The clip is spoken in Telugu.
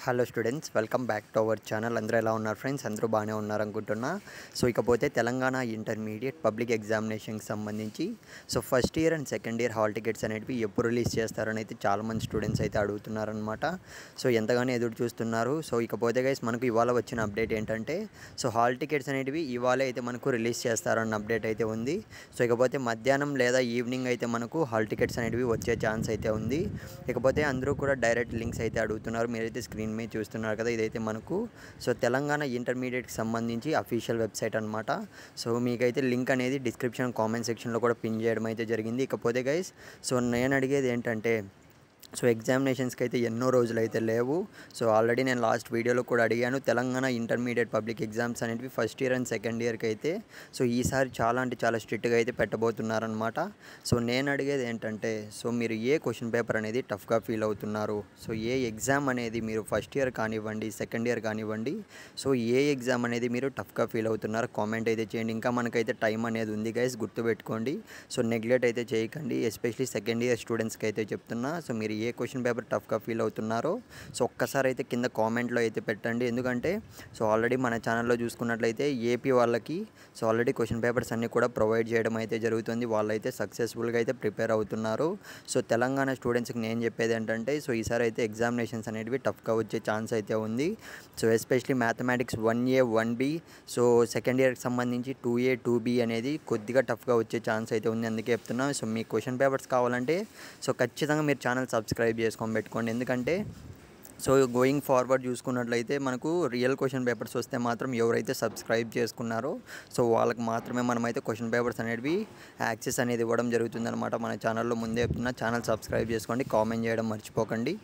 Hello students, welcome back to our channel. అందరూ ఎలా ఉన్నారు ఫ్రెండ్స్? అందరూ బాగానే ఉన్నారు అనుకుంటున్నా. ఇకపోతే తెలంగాణ ఇంటర్మీడియట్ పబ్లిక్ ఎగ్జామినేషన్కి సంబంధించి first year and second year hall tickets అనేవి ఎప్పుడు రిలీజ్ చేస్తారని అయితే చాలామంది స్టూడెంట్స్ అయితే అడుగుతున్నారనమాట. ఎంతగానో ఎదురు చూస్తున్నారు. ఇకపోతే గైస్ మనకు ఇవాళ వచ్చిన అప్డేట్ ఏంటంటే హాల్ టికెట్స్ అనేటివి ఇవాళ అయితే మనకు రిలీజ్ చేస్తారన్న అప్డేట్ అయితే ఉంది. ఇకపోతే మధ్యాహ్నం లేదా ఈవినింగ్ అయితే మనకు హాల్ టికెట్స్ అనేటివి వచ్చే ఛాన్స్ అయితే ఉంది. ఇకపోతే అందరూ కూడా డైరెక్ట్ లింక్స్ అయితే అడుగుతున్నారు. మీరైతే స్క్రీన్ మీద చూస్తున్నారు కదా, ఇదైతే మనకు తెలంగాణ ఇంటర్మీడియట్కి సంబంధించి అఫీషియల్ వెబ్సైట్ అనమాట. మీకైతే లింక్ అనేది డిస్క్రిప్షన్ కామెంట్ సెక్షన్లో కూడా పిన్ చేయడం అయితే జరిగింది. ఇకపోతే గైస్ నేను అడిగేది ఏంటంటే ఎగ్జామినేషన్స్కి అయితే ఎన్నో రోజులు అయితే లేవు. ఆల్రెడీ నేను లాస్ట్ వీడియోలో కూడా అడిగాను. తెలంగాణ ఇంటర్మీడియట్ పబ్లిక్ ఎగ్జామ్స్ అనేవి ఫస్ట్ ఇయర్ అండ్ సెకండ్ ఇయర్కి అయితే ఈసారి చాలా స్ట్రిక్ట్గా అయితే పెట్టబోతున్నారనమాట. నేను అడిగేది ఏంటంటే మీరు ఏ క్వశ్చన్ పేపర్ అనేది టఫ్గా ఫీల్ అవుతున్నారు? ఏ ఎగ్జామ్ అనేది మీరు ఫస్ట్ ఇయర్ కానివ్వండి, సెకండ్ ఇయర్ కానివ్వండి, ఏ ఎగ్జామ్ అనేది మీరు టఫ్గా ఫీల్ అవుతున్నారు కామెంట్ అయితే చేయండి. ఇంకా మనకైతే టైం అనేది ఉంది గైస్, గుర్తుపెట్టుకోండి. నెగ్లెక్ట్ అయితే చేయకండి. ఎస్పెషలీ సెకండ్ ఇయర్ స్టూడెంట్స్కి అయితే చెప్తున్నా. మీరు ఏ క్వశ్చన్ పేపర్ టఫ్గా ఫీల్ అవుతున్నారో ఒక్కసారి అయితే కింద కామెంట్లో అయితే పెట్టండి. ఎందుకంటే ఆల్రెడీ మన ఛానల్లో చూసుకున్నట్లయితే ఏపీ వాళ్ళకి ఆల్రెడీ క్వశ్చన్ పేపర్స్ అన్నీ కూడా ప్రొవైడ్ చేయడం అయితే జరుగుతుంది. వాళ్ళైతే సక్సెస్ఫుల్గా అయితే ప్రిపేర్ అవుతున్నారు. తెలంగాణ స్టూడెంట్స్కి నేను చెప్పేది ఏంటంటే ఈసారి అయితే ఎగ్జామినేషన్స్ అనేటివి టఫ్గా వచ్చే ఛాన్స్ అయితే ఉంది. Especially mathematics 1A 1B second ఇయర్కి సంబంధించి 2A 2B అనేది కొద్దిగా టఫ్గా వచ్చే ఛాన్స్ అయితే ఉంది. అందుకే చెప్తున్నా. మీ క్వశ్చన్ పేపర్స్ కావాలంటే ఖచ్చితంగా మీరు ఛానల్ సబ్స్క్రైబ్ చేసుకొని పెట్టుకోండి. ఎందుకంటే గోయింగ్ ఫార్వర్డ్ చూసుకున్నట్లయితే మనకు రియల్ క్వశ్చన్ పేపర్స్ వస్తే మాత్రం ఎవరైతే సబ్స్క్రైబ్ చేసుకున్నారో వాళ్ళకి మాత్రమే మనమైతే క్వశ్చన్ పేపర్స్ అనేవి యాక్సెస్ అనేది ఇవ్వడం జరుగుతుందన్నమాట. మన ఛానల్లో ముందే చెప్తున్నా, ఛానల్ సబ్స్క్రైబ్ చేసుకోండి, కామెంట్ చేయడం మర్చిపోకండి.